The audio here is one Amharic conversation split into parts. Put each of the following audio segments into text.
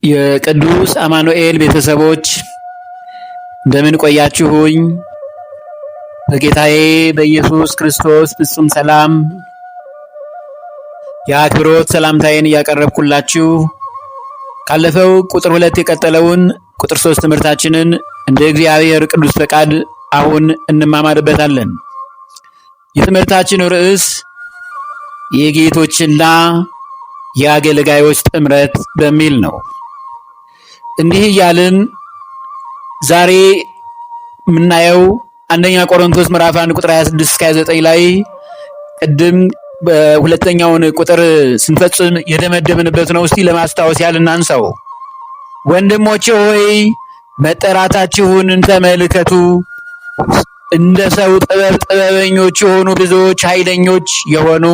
የቅዱስ አማኑኤል ቤተሰቦች እንደምን ቆያችሁኝ? በጌታዬ በኢየሱስ ክርስቶስ ፍጹም ሰላም የአክብሮት ሰላምታዬን እያቀረብኩላችሁ ካለፈው ቁጥር 2 የቀጠለውን ቁጥር 3 ትምህርታችንን እንደ እግዚአብሔር ቅዱስ ፈቃድ አሁን እንማማርበታለን። የትምህርታችን ርዕስ የጌቶችና የአገልጋዮች ጥምረት በሚል ነው። እንዲህ እያልን ዛሬ የምናየው አንደኛ ቆሮንቶስ ምዕራፍ 1 ቁጥር 26 እስከ 29 ላይ ቅድም በሁለተኛውን ቁጥር ስንፈጽም የደመደምንበት ነው። እስቲ ለማስታወስ ያህል እናንሳው። ወንድሞቼ ሆይ መጠራታችሁን ተመልከቱ። እንደ ሰው ጥበበኞች የሆኑ ብዙዎች፣ ኃይለኞች የሆኑ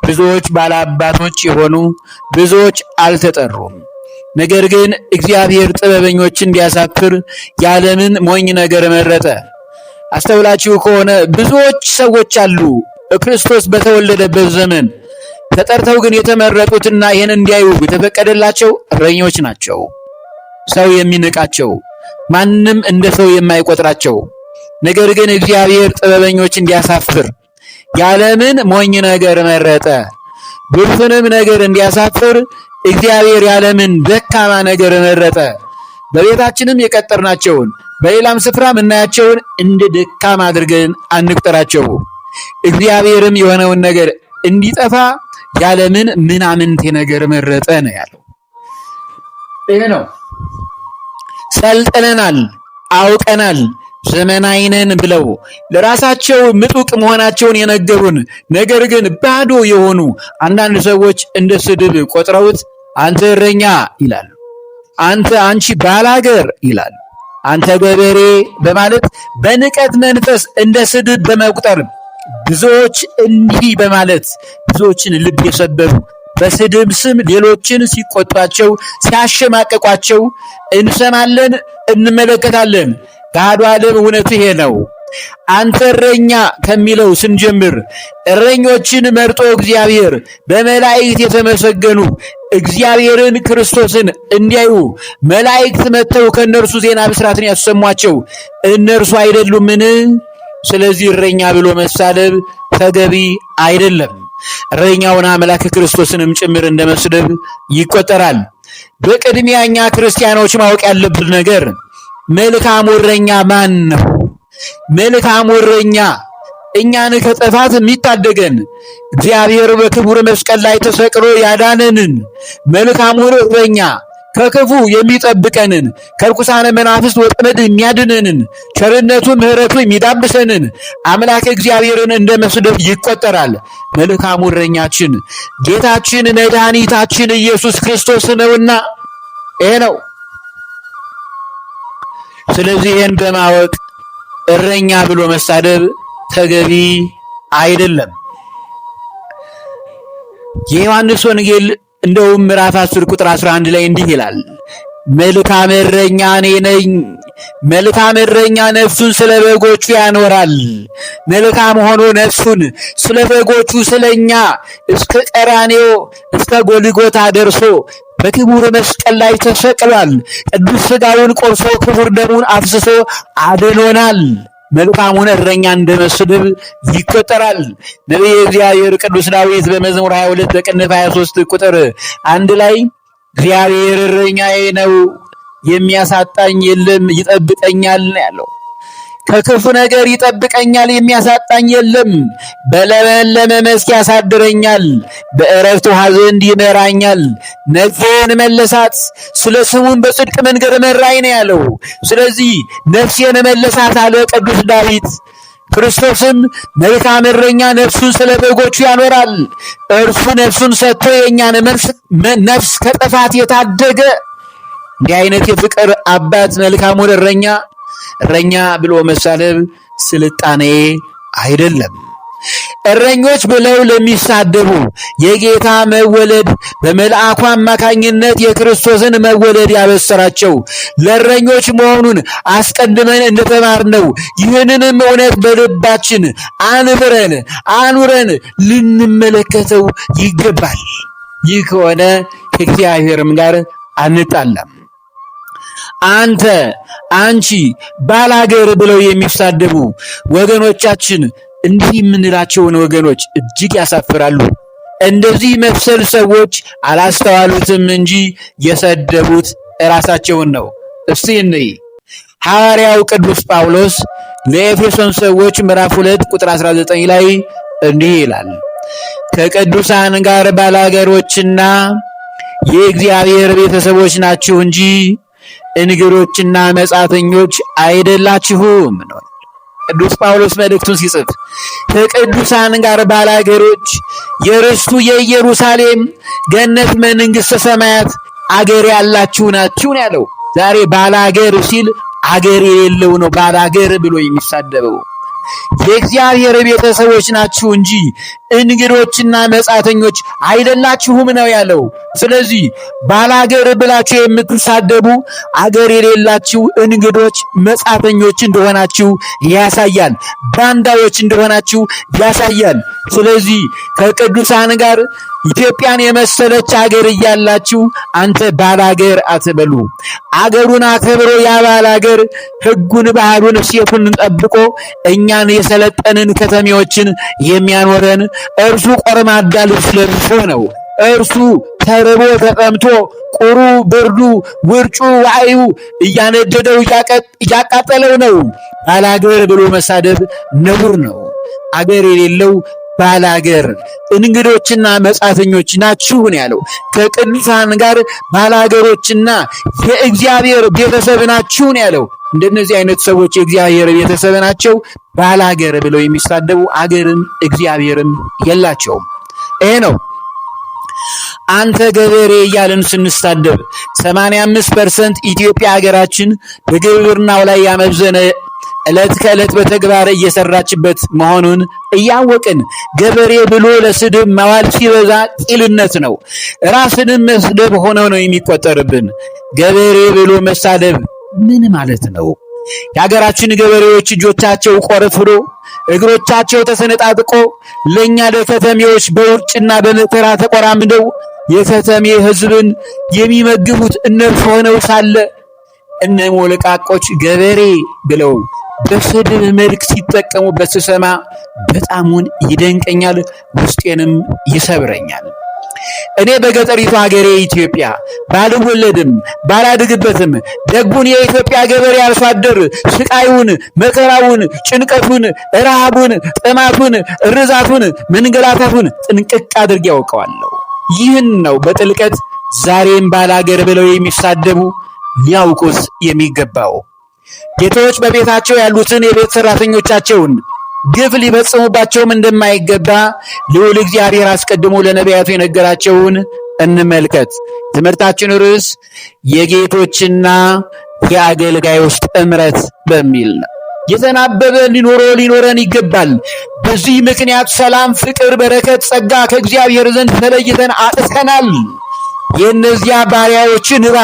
ብዙዎች፣ ባላባቶች የሆኑ ብዙዎች አልተጠሩም። ነገር ግን እግዚአብሔር ጥበበኞችን እንዲያሳፍር የዓለምን ሞኝ ነገር መረጠ። አስተውላችሁ ከሆነ ብዙዎች ሰዎች አሉ ክርስቶስ በተወለደበት ዘመን ተጠርተው ግን የተመረጡትና ይህን እንዲያዩ የተፈቀደላቸው እረኞች ናቸው። ሰው የሚንቃቸው፣ ማንም እንደ ሰው የማይቆጥራቸው። ነገር ግን እግዚአብሔር ጥበበኞች እንዲያሳፍር የዓለምን ሞኝ ነገር መረጠ። ብልጥንም ነገር እንዲያሳፍር እግዚአብሔር የዓለምን ደካማ ነገር መረጠ። በቤታችንም የቀጠርናቸውን በሌላም ስፍራ የምናያቸውን እንደ ደካማ አድርገን አንቁጠራቸው። እግዚአብሔርም የሆነውን ነገር እንዲጠፋ የዓለምን ምናምንቴ ነገር መረጠ ነው ያለው። ይሄ ነው። ሰልጥነናል፣ አውቀናል፣ ዘመናዊ ነን ብለው ለራሳቸው ምጡቅ መሆናቸውን የነገሩን ነገር ግን ባዶ የሆኑ አንዳንድ ሰዎች እንደ ስድብ ቆጥረውት አንተ እረኛ ይላሉ፣ አንቺ ባላገር ይላሉ፣ አንተ ገበሬ በማለት በንቀት መንፈስ እንደ ስድብ በመቁጠር ብዙዎች እንዲህ በማለት ብዙዎችን ልብ የሰበሩ በስድብ ስም ሌሎችን ሲቆጧቸው ሲያሸማቀቋቸው እንሰማለን፣ እንመለከታለን። ጋዱ ዓለም እውነቱ ይሄ ነው። አንተ እረኛ ከሚለው ስንጀምር እረኞችን መርጦ እግዚአብሔር በመላእክት የተመሰገኑ እግዚአብሔርን ክርስቶስን እንዲያዩ መላእክት መጥተው ከእነርሱ ዜና ብስራትን ያሰሟቸው እነርሱ አይደሉምን? ስለዚህ እረኛ ብሎ መሳደብ ተገቢ አይደለም። እረኛውን አምላክ ክርስቶስንም ጭምር እንደ መስደብ ይቆጠራል። በቅድሚያ እኛ ክርስቲያኖች ማወቅ ያለብን ነገር መልካሙ እረኛ ማን ነው? መልካሙ እረኛ እኛን ከጥፋት የሚታደገን እግዚአብሔር በክቡር መስቀል ላይ ተሰቅሎ ያዳነንን መልካሙን እረኛ ከክፉ የሚጠብቀንን ከርኩሳነ መናፍስት ወጥመድ የሚያድነንን ቸርነቱ ምሕረቱ የሚዳብሰንን አምላክ እግዚአብሔርን እንደ መስደብ ይቆጠራል። መልካሙ እረኛችን ጌታችን መድኃኒታችን ኢየሱስ ክርስቶስ ነውና ይሄ ነው። ስለዚህ ይህን በማወቅ እረኛ ብሎ መሳደብ ተገቢ አይደለም። የዮሐንስ ወንጌል እንደውም ምዕራፍ 10 ቁጥር 11 ላይ እንዲህ ይላል፣ መልካም እረኛ እኔ ነኝ፣ መልካም እረኛ ነፍሱን ስለ በጎቹ ያኖራል። መልካም ሆኖ ነፍሱን ስለ በጎቹ ስለኛ እስከ ቀራንዮ እስከ ጎልጎታ ደርሶ በክቡር መስቀል ላይ ተሰቅሏል። ቅዱስ ሥጋውን ቆርሶ ክቡር ደሙን አፍስሶ አድኖናል። መልካሙን እረኛ እንደ መስደብ ይቆጠራል። ነቢየ እግዚአብሔር ቅዱስ ዳዊት በመዝሙር 22 በቅንፍ 23 ቁጥር 1 ላይ እግዚአብሔር እረኛዬ ነው፣ የሚያሳጣኝ የለም፣ ይጠብቀኛል ያለው። ከክፉ ነገር ይጠብቀኛል፣ የሚያሳጣኝ የለም። በለመለመ መስክ ያሳድረኛል፣ በዕረፍት ውኃ ዘንድ ይመራኛል። ነፍሴን መለሳት፣ ስለ ስሙም በጽድቅ መንገድ መራኝ ነው ያለው። ስለዚህ ነፍሴን መለሳት አለ ቅዱስ ዳዊት። ክርስቶስም መልካም እረኛ ነፍሱን ስለ በጎቹ ያኖራል። እርሱ ነፍሱን ሰጥቶ የእኛን ነፍስ ከጥፋት የታደገ እንዲህ አይነት የፍቅር አባት መልካሙን እረኛ ብሎ መሳደብ ስልጣኔ አይደለም። እረኞች ብለው ለሚሳደቡ የጌታ መወለድ በመልአኩ አማካኝነት የክርስቶስን መወለድ ያበሰራቸው ለእረኞች መሆኑን አስቀድመን እንደተማርነው ይህንንም እውነት በልባችን አኑረን ልንመለከተው ይገባል። ይህ ከሆነ ከእግዚአብሔርም ጋር አንጣላም። አንተ አንቺ ባላገር ብለው የሚሳደቡ ወገኖቻችን እንዲህ የምንላቸውን ወገኖች እጅግ ያሳፍራሉ። እንደዚህ መሰል ሰዎች አላስተዋሉትም እንጂ የሰደቡት ራሳቸውን ነው። እስቲ እንይ። ሐዋርያው ቅዱስ ጳውሎስ ለኤፌሶን ሰዎች ምዕራፍ 2 ቁጥር 19 ላይ እንዲህ ይላል፣ ከቅዱሳን ጋር ባላገሮችና የእግዚአብሔር ቤተሰቦች ናችሁ እንጂ እንግዶችና መጻተኞች አይደላችሁም ነው። ቅዱስ ጳውሎስ መልእክቱን ሲጽፍ ከቅዱሳን ጋር ባላገሮች፣ የርስቱ የኢየሩሳሌም ገነት መንግሥተ ሰማያት አገር ያላችሁ ናችሁ ነው ያለው። ዛሬ ባላገር ሲል አገር የሌለው ነው ባላገር ብሎ የሚሳደበው። የእግዚአብሔር ቤተሰቦች ናችሁ እንጂ እንግዶችና መጻተኞች አይደላችሁም ነው ያለው። ስለዚህ ባላገር ብላችሁ የምትሳደቡ አገር የሌላችሁ እንግዶች፣ መጻተኞች እንደሆናችሁ ያሳያል። ባንዳዎች እንደሆናችሁ ያሳያል። ስለዚህ ከቅዱሳን ጋር ኢትዮጵያን የመሰለች አገር እያላችሁ አንተ ባላገር አትበሉ። አገሩን አክብሮ ያ ባላገር ሕጉን፣ ባህሉን፣ እሴቱን ጠብቆ እኛን የሰለጠንን ከተሜዎችን የሚያኖረን እርሱ ቆርማዳ ልብስ ለብሶ ነው። እርሱ ተርቦ ተጠምቶ ቁሩ፣ ብርዱ፣ ውርጩ፣ ዋዩ እያነደደው እያቃጠለው ነው። ባላገር ብሎ መሳደብ ነውር ነው። አገር የሌለው ባላገር እንግዶችና መጻተኞች ናችሁ ነው ያለው። ከቅዱሳን ጋር ባላገሮችና የእግዚአብሔር ቤተሰብ ናችሁ ነው ያለው። እንደነዚህ አይነት ሰዎች የእግዚአብሔር ቤተሰብ ናቸው። ባላገር ብለው የሚሳደቡ አገርም እግዚአብሔርም የላቸውም። ይሄ ነው። አንተ ገበሬ እያልን ስንሳደብ 85% ኢትዮጵያ ሀገራችን በግብርናው ላይ ያመዘነ ዕለት ከዕለት በተግባር እየሰራችበት መሆኑን እያወቅን ገበሬ ብሎ ለስድብ ማዋል ሲበዛ ቂልነት ነው። ራስንም መስደብ ሆነው ነው የሚቆጠርብን። ገበሬ ብሎ መሳደብ ምን ማለት ነው? የሀገራችን ገበሬዎች እጆቻቸው ቆረፍዶ እግሮቻቸው ተሰነጣጥቆ ለኛ ለከተሜዎች በውርጭና በመከራ ተቆራምደው የከተሜ ሕዝብን የሚመግቡት እነርሱ ሆነው ሳለ እነ ሞለቃቆች ገበሬ ብለው በስድብ መልክ ሲጠቀሙበት ስሰማ በጣሙን ይደንቀኛል፣ ውስጤንም ይሰብረኛል። እኔ በገጠሪቱ ሀገሬ ኢትዮጵያ ባልወለድም ባላድግበትም ደጉን የኢትዮጵያ ገበሬ አርሶ አደር ስቃዩን፣ መከራውን፣ ጭንቀቱን፣ ረሃቡን፣ ጥማቱን፣ እርዛቱን፣ መንገላታቱን ጥንቅቅ አድርጌ ያውቀዋለሁ። ይህን ነው በጥልቀት ዛሬም ባላገር ብለው የሚሳደቡ ሊያውቁት የሚገባው። ጌቶች በቤታቸው ያሉትን የቤት ሰራተኞቻቸውን ግፍ ሊፈጽሙባቸውም እንደማይገባ ልዑል እግዚአብሔር አስቀድሞ ለነቢያቱ የነገራቸውን እንመልከት። ትምህርታችን ርዕስ የጌቶችና የአገልጋዮች ጥምረት በሚል ነው። የተናበበ ሊኖረን ይገባል። በዚህ ምክንያት ሰላም፣ ፍቅር፣ በረከት፣ ጸጋ ከእግዚአብሔር ዘንድ ተለይተን አጥተናል። የእነዚያ ባሪያዎች እንባ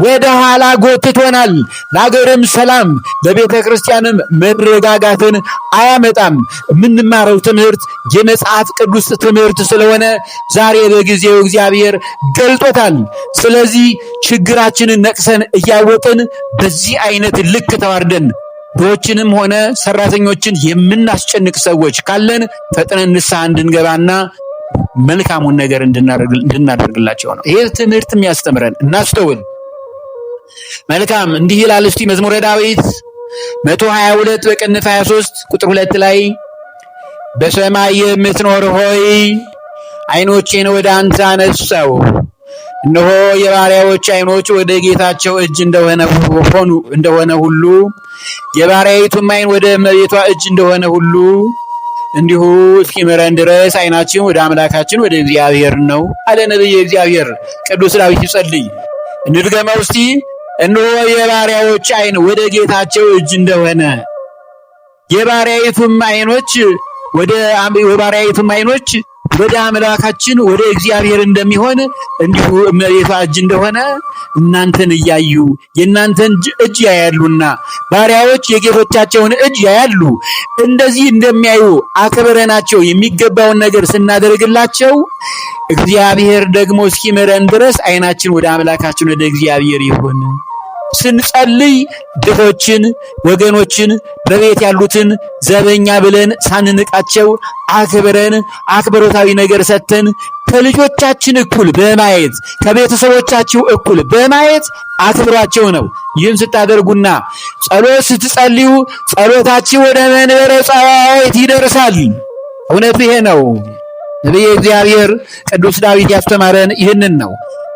ወደ ኋላ ጎትቶናል። ለሀገርም ሰላም ለቤተ ክርስቲያንም መረጋጋትን አያመጣም። የምንማረው ትምህርት የመጽሐፍ ቅዱስ ትምህርት ስለሆነ ዛሬ በጊዜው እግዚአብሔር ገልጦታል። ስለዚህ ችግራችንን ነቅሰን እያወቅን በዚህ አይነት ልክ ተዋርደን ድሆችንም ሆነ ሰራተኞችን የምናስጨንቅ ሰዎች ካለን ፈጥነን ንስሐ እንድንገባና መልካሙን ነገር እንድናደርግላቸው ነው ይሄ ትምህርት የሚያስተምረን። እናስተውል። መልካም እንዲህ ይላል። እስቲ መዝሙረ ዳዊት 122 በቅንፍ 23 ቁጥር 2 ላይ በሰማይ የምትኖር ሆይ ዓይኖቼን ወደ አንተ አነሳው፣ እነሆ የባሪያዎች ዓይኖች ወደ ጌታቸው እጅ እንደሆነ ሁሉ የባሪያይቱም ዓይን ወደ እመቤቷ እጅ እንደሆነ ሁሉ እንዲሁ እስኪምረን ድረስ ዓይናችን ወደ አምላካችን ወደ እግዚአብሔር ነው አለ ነቢየ እግዚአብሔር ቅዱስ ዳዊት ሲጸልይ። እንድገመው እስቲ። እነሆ የባሪያዎች ዓይን ወደ ጌታቸው እጅ እንደሆነ የባሪያይቱም ዓይኖች ወደ አምላካችን ወደ እግዚአብሔር እንደሚሆን እንዲሁ እመቤቷ እጅ እንደሆነ እናንተን እያዩ የእናንተን እጅ ያያሉና ባሪያዎች የጌቶቻቸውን እጅ ያያሉ። እንደዚህ እንደሚያዩ አክብረናቸው የሚገባውን ነገር ስናደርግላቸው እግዚአብሔር ደግሞ እስኪምረን ድረስ ዓይናችን ወደ አምላካችን ወደ እግዚአብሔር ይሁን። ስንጸልይ ድሆችን ወገኖችን በቤት ያሉትን ዘበኛ ብለን ሳንንቃቸው አክብረን አክብሮታዊ ነገር ሰጥተን ከልጆቻችን እኩል በማየት ከቤተሰቦቻችሁ እኩል በማየት አክብሯቸው ነው። ይህን ስታደርጉና ጸሎት ስትጸልዩ ጸሎታችሁ ወደ መንበረ ጸባዖት ይደርሳል። እውነቱ ይሄ ነው። ነቢየ እግዚአብሔር ቅዱስ ዳዊት ያስተማረን ይህንን ነው።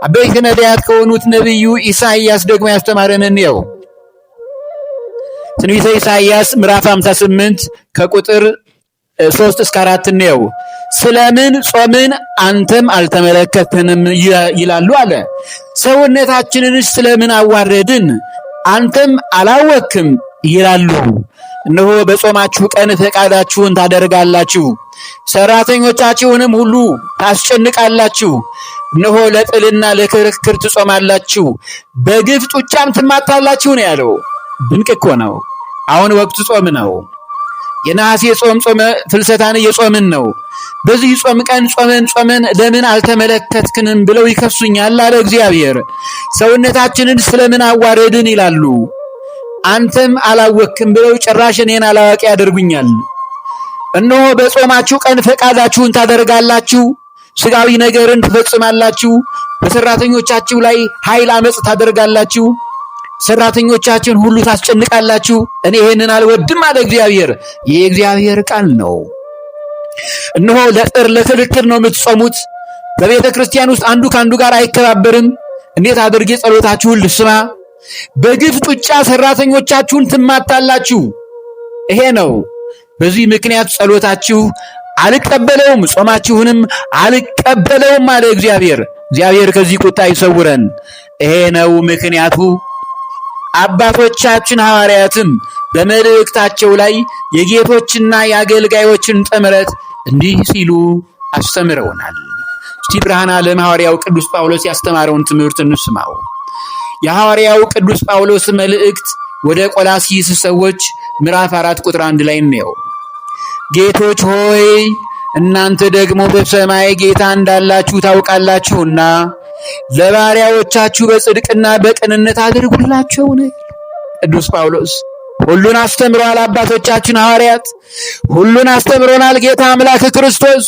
አበይት ነቢያት ከሆኑት ነቢዩ ኢሳይያስ ደግሞ ያስተማረንን ነው። ትንቢተ ኢሳይያስ ምዕራፍ 58 ከቁጥር 3 እስከ 4 ነው። ስለምን ጾምን አንተም አልተመለከተንም ይላሉ አለ። ሰውነታችንን ስለምን አዋረድን አንተም አላወክም ይላሉ። እነሆ በጾማችሁ ቀን ፈቃዳችሁን ታደርጋላችሁ፣ ሰራተኞቻችሁንም ሁሉ ታስጨንቃላችሁ። እነሆ ለጥልና ለክርክር ትጾማላችሁ፣ በግፍ ጡጫም ትማታላችሁ ነው ያለው። ድንቅ እኮ ነው። አሁን ወቅቱ ጾም ነው። የነሐሴ ጾም ጾመ ፍልሰታን እየጾምን ነው። በዚህ ጾም ቀን ጾመን ለምን አልተመለከትክንም ብለው ይከሱኛል አለ እግዚአብሔር። ሰውነታችንን ስለምን አዋረድን ይላሉ። አንተም አላወክም ብለው ጭራሽ እኔን አላዋቂ ያደርጉኛል። እነሆ በጾማችሁ ቀን ፈቃዳችሁን ታደርጋላችሁ፣ ስጋዊ ነገርን ትፈጽማላችሁ፣ በሰራተኞቻችሁ ላይ ኃይል አመጽ ታደርጋላችሁ፣ ሰራተኞቻችን ሁሉ ታስጨንቃላችሁ። እኔ ይሄንን አልወድም አለ እግዚአብሔር። ይህ የእግዚአብሔር ቃል ነው። እነሆ ለጥር ለክርክር ነው የምትጾሙት። በቤተ ክርስቲያን ውስጥ አንዱ ከአንዱ ጋር አይከባበርም። እንዴት አድርጌ ጸሎታችሁን ልስማ? በግፍ ጡጫ ሰራተኞቻችሁን ትማታላችሁ። ይሄ ነው። በዚህ ምክንያት ጸሎታችሁ አልቀበለውም፣ ጾማችሁንም አልቀበለውም አለ እግዚአብሔር። እግዚአብሔር ከዚህ ቁጣ ይሰውረን። ይሄ ነው ምክንያቱ። አባቶቻችን ሐዋርያትም በመልእክታቸው ላይ የጌቶችና የአገልጋዮችን ጥምረት እንዲህ ሲሉ አስተምረውናል። እስቲ ብርሃነ ዓለም ሐዋርያው ቅዱስ ጳውሎስ ያስተማረውን ትምህርት እንስማው። የሐዋርያው ቅዱስ ጳውሎስ መልእክት ወደ ቆላስይስ ሰዎች ምዕራፍ 4 ቁጥር 1 ላይ ነው። ጌቶች ሆይ እናንተ ደግሞ በሰማይ ጌታ እንዳላችሁ ታውቃላችሁና ለባሪያዎቻችሁ በጽድቅና በቅንነት አድርጉላቸው ነው ቅዱስ ጳውሎስ። ሁሉን አስተምሯል። አባቶቻችን ሐዋርያት ሁሉን አስተምሮናል ጌታ አምላክ ክርስቶስ።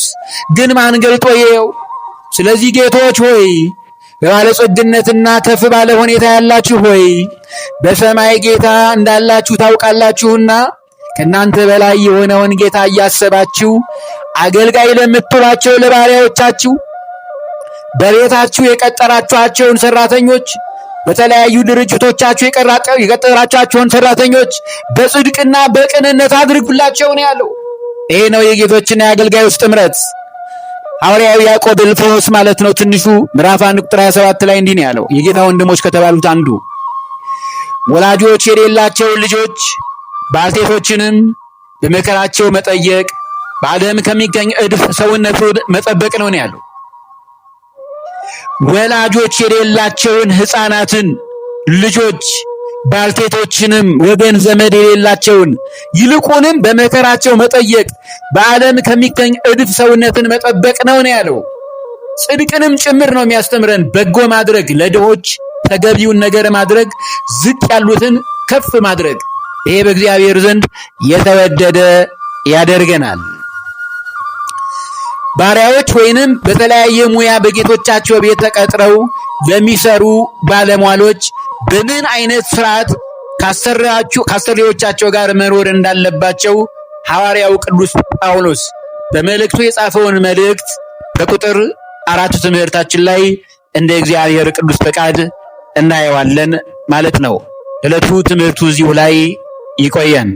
ግን ማን ገልጦ ይየው? ስለዚህ ጌቶች ሆይ በባለጸግነትና ከፍ ባለ ሁኔታ ያላችሁ ሆይ በሰማይ ጌታ እንዳላችሁ ታውቃላችሁና ከእናንተ በላይ የሆነውን ጌታ እያሰባችሁ አገልጋይ ለምትሏቸው ለባሪያዎቻችሁ በቤታችሁ የቀጠራችኋቸውን ሰራተኞች በተለያዩ ድርጅቶቻችሁ የቀጠራችኋቸውን ሰራተኞች በጽድቅና በቅንነት አድርጉላቸው ነው ያለው። ይሄ ነው የጌቶችና የአገልጋዮች ጥምረት። ሐዋርያው ያዕቆብ እልፍዮስ ማለት ነው ትንሹ ምዕራፍ 1 ቁጥር 27 ላይ እንዲህ ነው ያለው። የጌታ ወንድሞች ከተባሉት አንዱ ወላጆች የሌላቸውን ልጆች ባልቴቶችንም በመከራቸው መጠየቅ በዓለም ከሚገኝ እድፍ ሰውነቱን መጠበቅ ነው ያለው። ወላጆች የሌላቸውን ሕፃናትን ልጆች ባልቴቶችንም ወገን ዘመድ የሌላቸውን ይልቁንም በመከራቸው መጠየቅ በዓለም ከሚገኝ እድፍ ሰውነትን መጠበቅ ነው ያለው። ጽድቅንም ጭምር ነው የሚያስተምረን። በጎ ማድረግ፣ ለድሆች ተገቢውን ነገር ማድረግ፣ ዝቅ ያሉትን ከፍ ማድረግ፣ ይሄ በእግዚአብሔር ዘንድ የተወደደ ያደርገናል። ባሪያዎች ወይንም በተለያየ ሙያ በጌቶቻቸው ቤት ተቀጥረው ለሚሰሩ ባለሟሎች በምን አይነት ስርዓት ከአሰሪዎቻቸው ጋር መኖር እንዳለባቸው ሐዋርያው ቅዱስ ጳውሎስ በመልእክቱ የጻፈውን መልእክት በቁጥር 4 ትምህርታችን ላይ እንደ እግዚአብሔር ቅዱስ ፈቃድ እናየዋለን ማለት ነው። ዕለቱ ትምህርቱ እዚሁ ላይ ይቆየን።